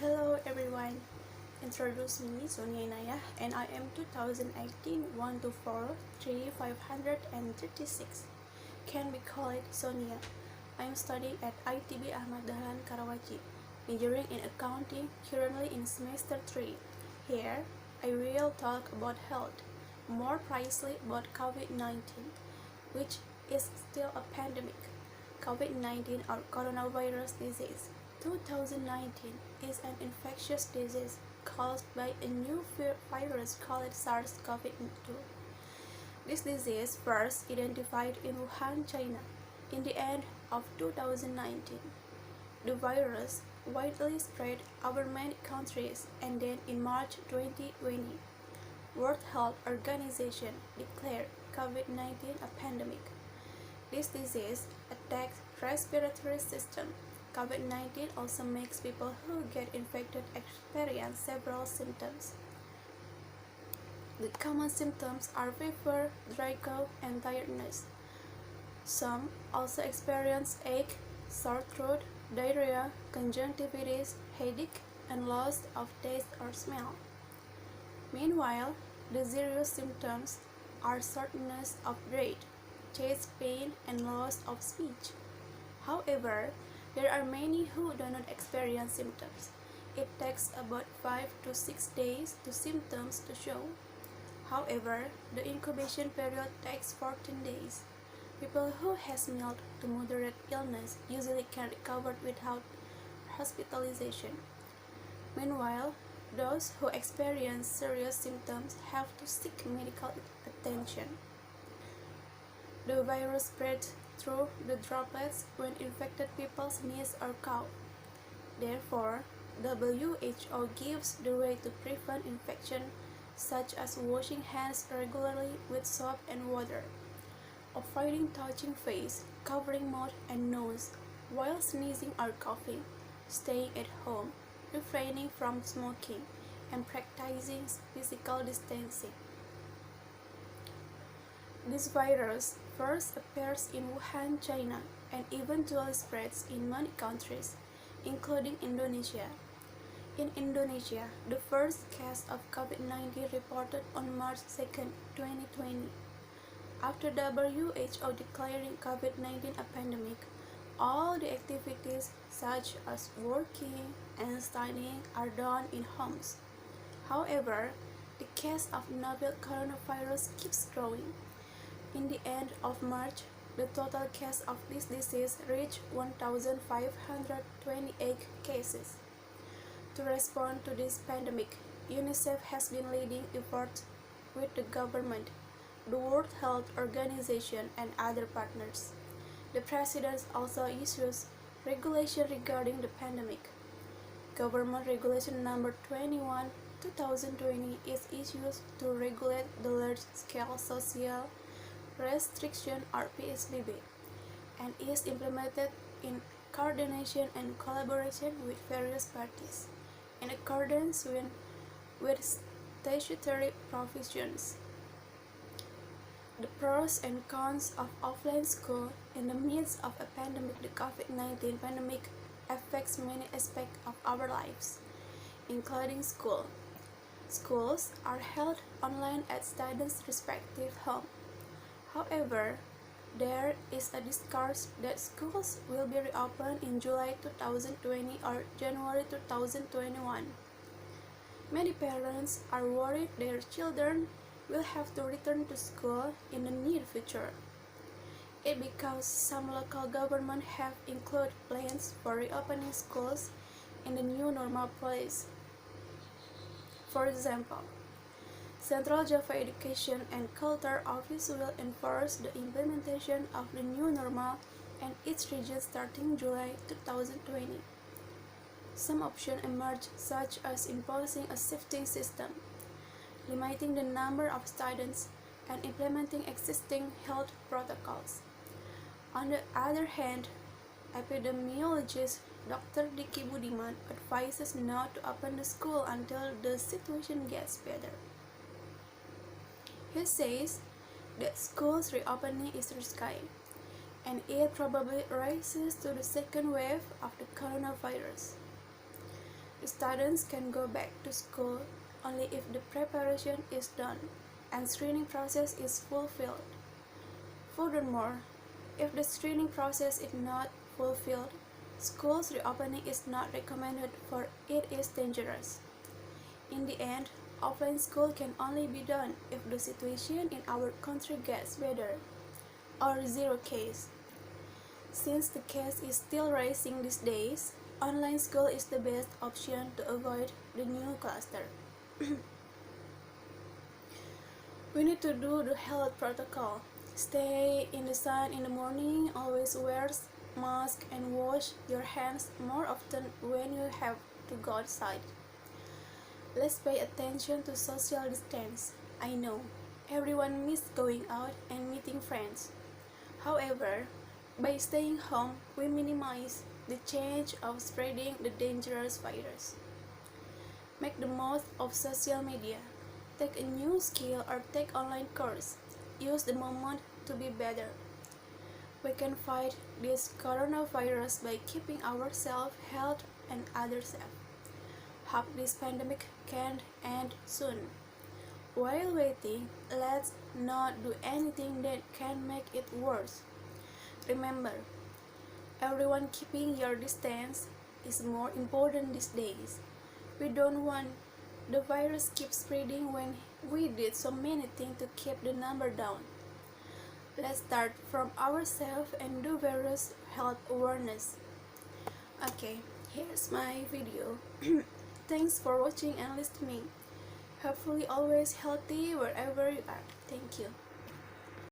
Hello everyone, introduce me Sonia Inayah and I am 2018 1243536. Can we call it Sonia? I am studying at ITB Ahmad Dahlan Karawaci, majoring in accounting, currently in semester 3. Here, I will talk about health, more precisely about COVID-19, which is still a pandemic. COVID-19 or coronavirus disease 2019 is an infectious disease caused by a new virus called SARS-CoV-2. This disease first identified in Wuhan, China, in the end of 2019. The virus widely spread over many countries and then in March 2020, World Health Organization declared COVID-19 a pandemic. This disease attacks respiratory system. COVID-19 also makes people who get infected experience several symptoms. The common symptoms are fever, dry cough, and tiredness. Some also experience ache, sore throat, diarrhea, conjunctivitis, headache, and loss of taste or smell. Meanwhile, the serious symptoms are shortness of breath, chest pain, and loss of speech. However, there are many who do not experience symptoms. It takes about 5 to 6 days for symptoms to show. However, the incubation period takes 14 days. People who have mild to moderate illness usually can recover without hospitalization. Meanwhile, those who experience serious symptoms have to seek medical attention. The virus spreads through the droplets when infected people sneeze or cough. Therefore, WHO gives the way to prevent infection, such as washing hands regularly with soap and water, avoiding touching face, covering mouth and nose while sneezing or coughing, staying at home, refraining from smoking, and practicing physical distancing. This virus first appears in Wuhan, China, and eventually spreads in many countries, including Indonesia. In Indonesia, the first case of COVID-19 reported on March 2, 2020. After WHO declaring COVID-19 a pandemic, all the activities such as working and studying are done in homes. However, the case of novel coronavirus keeps growing. In the end of March, the total case of this disease reached 1,528 cases. To respond to this pandemic, UNICEF has been leading efforts with the government, the World Health Organization, and other partners. The President also issues regulation regarding the pandemic. Government Regulation Number 21, 2020 is issued to regulate the large-scale social restriction or PSBB and is implemented in coordination and collaboration with various parties in accordance with statutory provisions. The pros and cons of offline school in the midst of a pandemic. The COVID-19 pandemic affects many aspects of our lives, including school. Schools are held online at students' respective home. However, there is a discourse that schools will be reopened in July 2020 or January 2021. Many parents are worried their children will have to return to school in the near future. It because some local governments have included plans for reopening schools in the new normal place. For example, Central Java Education and Culture Office will enforce the implementation of the new normal in its region starting July 2020. Some options emerge, such as imposing a shifting system, limiting the number of students, and implementing existing health protocols. On the other hand, epidemiologist Dr. Diki Budiman advises not to open the school until the situation gets better. He says that schools reopening is risky, and it probably rises to the second wave of the coronavirus. Students can go back to school only if the preparation is done and screening process is fulfilled. Furthermore, if the screening process is not fulfilled, school's reopening is not recommended for it is dangerous. In the end, offline school can only be done if the situation in our country gets better, or zero case. Since the case is still rising these days, online school is the best option to avoid the new cluster. We need to do the health protocol. Stay in the sun in the morning, always wear mask and wash your hands more often when you have to go outside. Let's pay attention to social distance. I know, everyone missed going out and meeting friends. However, by staying home, we minimize the chance of spreading the dangerous virus. Make the most of social media. Take a new skill or take online course. Use the moment to be better. We can fight this coronavirus by keeping ourselves healthy and others safe. Hope this pandemic can end soon. While waiting, let's not do anything that can make it worse. Remember, everyone keeping your distance is more important these days. We don't want the virus keep spreading when we did so many things to keep the number down. Let's start from ourselves and do various health awareness. Okay, here's my video. Thanks for watching and listening. Hopefully always healthy wherever you are. Thank you.